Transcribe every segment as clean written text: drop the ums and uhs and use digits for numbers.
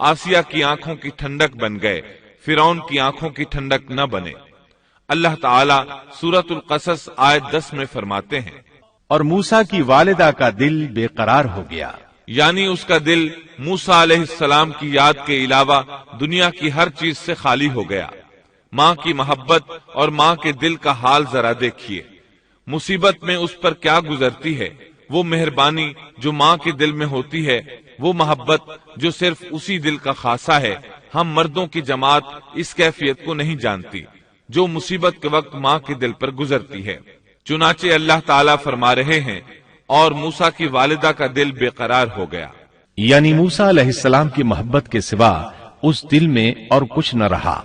آسیہ کی آنکھوں کی ٹھنڈک بن گئے، فرعون کی آنکھوں کی ٹھنڈک نہ بنے۔ اللہ تعالیٰ سورۃ القصص آیت 10 میں فرماتے ہیں، اور موسیٰ کی والدہ کا دل بے قرار ہو گیا، یعنی اس کا دل موسیٰ علیہ السلام کی یاد کے علاوہ دنیا کی ہر چیز سے خالی ہو گیا۔ ماں کی محبت اور ماں کے دل کا حال ذرا دیکھیے، مصیبت میں اس پر کیا گزرتی ہے۔ وہ مہربانی جو ماں کے دل میں ہوتی ہے، وہ محبت جو صرف اسی دل کا خاصہ ہے، ہم مردوں کی جماعت اس کیفیت کو نہیں جانتی جو مصیبت کے وقت ماں کے دل پر گزرتی ہے۔ چنانچہ اللہ تعالیٰ فرما رہے ہیں، اور موسیٰ کی والدہ کا دل بے قرار ہو گیا، یعنی موسیٰ علیہ السلام کی محبت کے سوا اس دل میں اور کچھ نہ رہا۔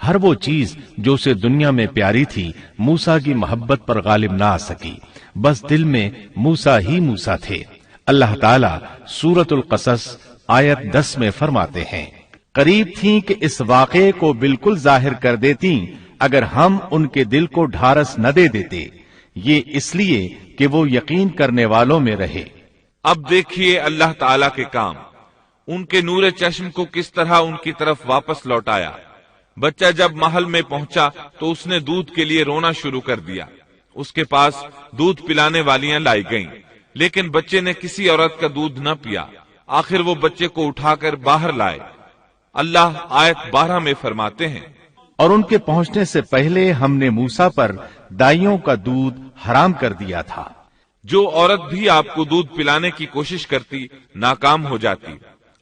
ہر وہ چیز جو اسے دنیا میں پیاری تھی موسیٰ کی محبت پر غالب نہ آ سکی، بس دل میں موسیٰ ہی موسیٰ تھے۔ اللہ تعالیٰ سورۃ القصص آیت 10 میں فرماتے ہیں، قریب تھیں کہ اس واقعے کو بالکل ظاہر کر دیتی اگر ہم ان کے دل کو ڈھارس نہ دے دیتے، یہ اس لیے کہ وہ یقین کرنے والوں میں رہے۔ اب دیکھیے اللہ تعالیٰ کے کام، ان کے نور چشم کو کس طرح ان کی طرف واپس لوٹایا۔ بچہ جب محل میں پہنچا تو اس نے دودھ کے لیے رونا شروع کر دیا۔ اس کے پاس دودھ پلانے والیاں لائی گئیں، لیکن بچے نے کسی عورت کا دودھ نہ پیا۔ آخر وہ بچے کو اٹھا کر باہر لائے۔ اللہ آیت 12 میں فرماتے ہیں، اور ان کے پہنچنے سے پہلے ہم نے موسیٰ پر دائیوں کا دودھ حرام کر دیا تھا۔ جو عورت بھی آپ کو دودھ پلانے کی کوشش کرتی ناکام ہو جاتی۔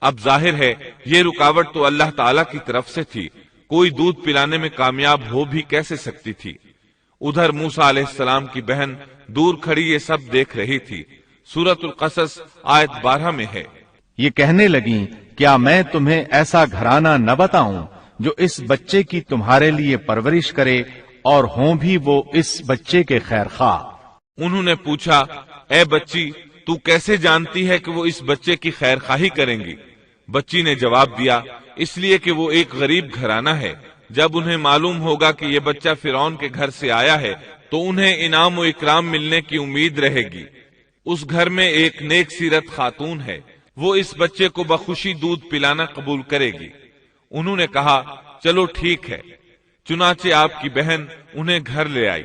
اب ظاہر ہے یہ رکاوٹ تو اللہ تعالیٰ کی طرف سے تھی، کوئی دودھ پلانے میں کامیاب ہو بھی کیسے سکتی تھی۔ ادھر موسیٰ علیہ السلام کی بہن دور کھڑی یہ سب دیکھ رہی تھی۔ سورۃ القصص آیت 12 میں ہے، یہ کہنے لگیں، کیا میں تمہیں ایسا گھرانہ نہ بتاؤں جو اس بچے کی تمہارے لیے پرورش کرے اور ہوں بھی وہ اس بچے کے خیر خواہ۔ انہوں نے پوچھا، اے بچی تو کیسے جانتی ہے کہ وہ اس بچے کی خیر خواہی کریں گی؟ بچی نے جواب دیا، اس لیے کہ وہ ایک غریب گھرانہ ہے۔ جب انہیں معلوم ہوگا کہ یہ بچہ فرعون کے گھر سے آیا ہے تو انہیں انعام و اکرام ملنے کی امید رہے گی۔ اس گھر میں ایک نیک سیرت خاتون ہے، وہ اس بچے کو بخوشی دودھ پلانا قبول کرے گی۔ انہوں نے کہا، چلو ٹھیک ہے۔ چنانچہ آپ کی بہن انہیں گھر لے آئی۔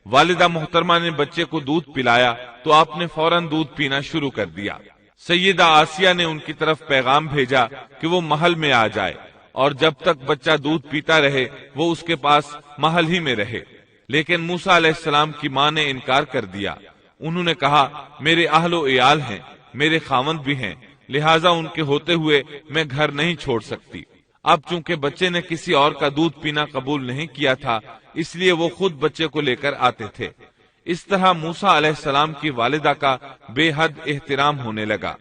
والدہ محترمہ نے بچے کو دودھ پلایا تو آپ نے فوراً دودھ پینا شروع کر دیا۔ سیدہ آسیہ نے ان کی طرف پیغام بھیجا کہ وہ محل میں آ جائے، اور جب تک بچہ دودھ پیتا رہے وہ اس کے پاس محل ہی میں رہے۔ لیکن موسیٰ علیہ السلام کی ماں نے انکار کر دیا۔ انہوں نے کہا، میرے اہل و عیال ہیں، میرے خاوند بھی ہیں، لہٰذا ان کے ہوتے ہوئے میں گھر نہیں چھوڑ سکتی۔ اب چونکہ بچے نے کسی اور کا دودھ پینا قبول نہیں کیا تھا، اس لیے وہ خود بچے کو لے کر آتے تھے۔ اس طرح موسیٰ علیہ السلام کی والدہ کا بے حد احترام ہونے لگا۔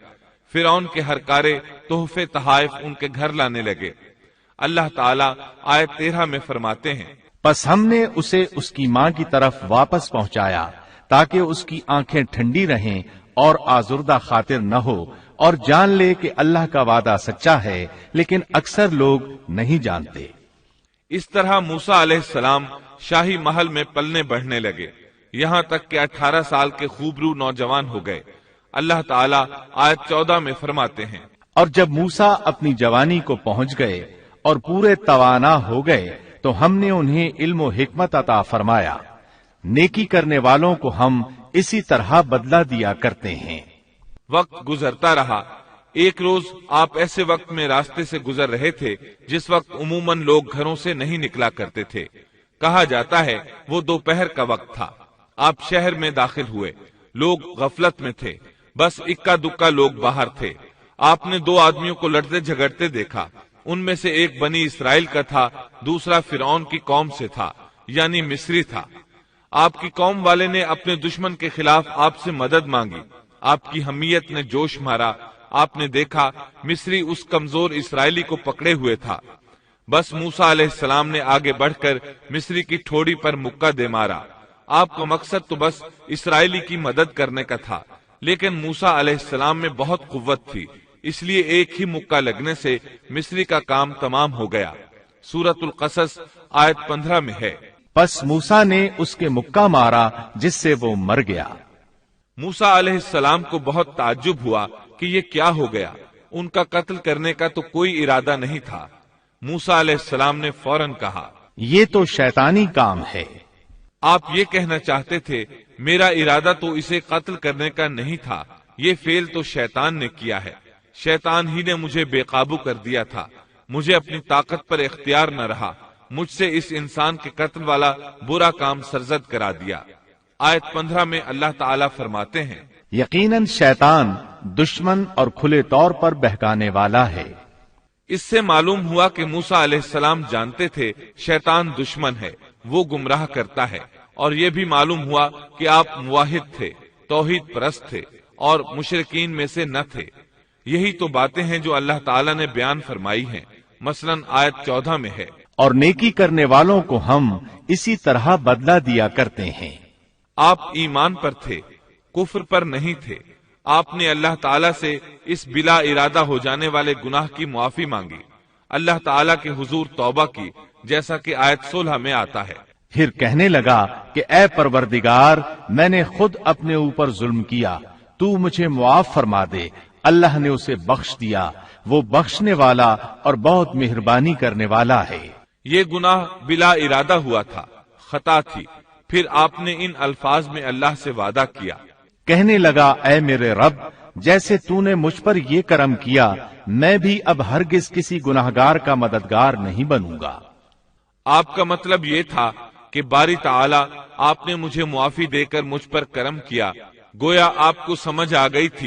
فرعون کے ہر کارے تحفے تحائف ان کے گھر لانے لگے۔ اللہ تعالیٰ آیت 13 میں فرماتے ہیں، پس ہم نے اسے اس کی ماں کی طرف واپس پہنچایا تاکہ اس کی آنکھیں ٹھنڈی رہیں اور آزردہ خاطر نہ ہو، اور جان لے کہ اللہ کا وعدہ سچا ہے، لیکن اکثر لوگ نہیں جانتے۔ اس طرح موسیٰ علیہ السلام شاہی محل میں پلنے بڑھنے لگے، یہاں تک کہ 18 سال کے خوبرو نوجوان ہو گئے۔ اللہ تعالیٰ آیت 14 میں فرماتے ہیں، اور جب موسیٰ اپنی جوانی کو پہنچ گئے اور پورے توانا ہو گئے تو ہم نے انہیں علم و حکمت عطا فرمایا۔ نیکی کرنے والوں کو ہم اسی طرح بدلہ دیا کرتے ہیں۔ وقت گزرتا رہا۔ ایک روز آپ ایسے وقت میں راستے سے گزر رہے تھے جس وقت عموماً لوگ گھروں سے نہیں نکلا کرتے تھے۔ کہا جاتا ہے وہ دوپہر کا وقت تھا۔ آپ شہر میں داخل ہوئے، لوگ غفلت میں تھے، بس اکا دکا لوگ باہر تھے۔ آپ نے 2 آدمیوں کو لڑتے جھگڑتے دیکھا۔ ان میں سے ایک بنی اسرائیل کا تھا، دوسرا فرعون کی قوم سے تھا، یعنی مصری تھا۔ آپ کی قوم والے نے اپنے دشمن کے خلاف آپ سے مدد مانگی۔ آپ کی حمیت نے جوش مارا۔ آپ نے دیکھا مصری اس کمزور اسرائیلی کو پکڑے ہوئے تھا۔ بس موسیٰ علیہ السلام نے آگے بڑھ کر مصری کی ٹھوڑی پر مکہ دے مارا۔ آپ کا مقصد تو بس اسرائیلی کی مدد کرنے کا تھا، لیکن موسیٰ علیہ السلام میں بہت قوت تھی، اس لیے ایک ہی مکہ لگنے سے مصری کا کام تمام ہو گیا۔ سورۃ القصص آیت 15 میں ہے، پس موسیٰ نے اس کے مکہ مارا جس سے وہ مر گیا۔ موسیٰ علیہ السلام کو بہت تعجب ہوا کہ یہ کیا ہو گیا۔ ان کا قتل کرنے کا تو کوئی ارادہ نہیں تھا۔ موسیٰ علیہ السلام نے فوراً کہا، یہ تو شیطانی کام ہے۔ آپ یہ کہنا چاہتے تھے میرا ارادہ تو اسے قتل کرنے کا نہیں تھا، یہ فعل تو شیطان نے کیا ہے، شیطان ہی نے مجھے بے قابو کر دیا تھا، مجھے اپنی طاقت پر اختیار نہ رہا، مجھ سے اس انسان کے قتل والا برا کام سرزد کرا دیا۔ آیت 15 میں اللہ تعالیٰ فرماتے ہیں، یقیناً شیطان دشمن اور کھلے طور پر بہکانے والا ہے۔ اس سے معلوم ہوا کہ موسیٰ علیہ السلام جانتے تھے شیطان دشمن ہے، وہ گمراہ کرتا ہے، اور یہ بھی معلوم ہوا کہ آپ موحد تھے، توحید پرست تھے اور مشرکین میں سے نہ تھے۔ یہی تو باتیں ہیں جو اللہ تعالیٰ نے بیان فرمائی ہیں، مثلاً آیت 14 میں ہے، اور نیکی کرنے والوں کو ہم اسی طرح بدلہ دیا کرتے ہیں۔ آپ ایمان پر تھے، کفر پر نہیں تھے، آپ نے اللہ تعالیٰ سے اس بلا ارادہ ہو جانے والے گناہ کی معافی مانگی، اللہ تعالیٰ کے حضور توبہ کی، جیسا کہ آیت 16 میں آتا ہے۔ پھر کہنے لگا کہ اے پروردگار، میں نے خود اپنے اوپر ظلم کیا، تو مجھے معاف فرما دے۔ اللہ نے اسے بخش دیا، وہ بخشنے والا اور بہت مہربانی کرنے والا ہے۔ یہ گناہ بلا ارادہ ہوا تھا، خطا تھی۔ پھر آپ نے ان الفاظ میں اللہ سے وعدہ کیا، کہنے لگا اے میرے رب، جیسے تو نے مجھ پر یہ کرم کیا، میں بھی اب ہرگز کسی گناہگار کا مددگار نہیں بنوں گا۔ آپ کا مطلب یہ تھا کہ باری تعالی آپ نے مجھے معافی دے کر مجھ پر کرم کیا، گویا آپ کو سمجھ آ گئی تھی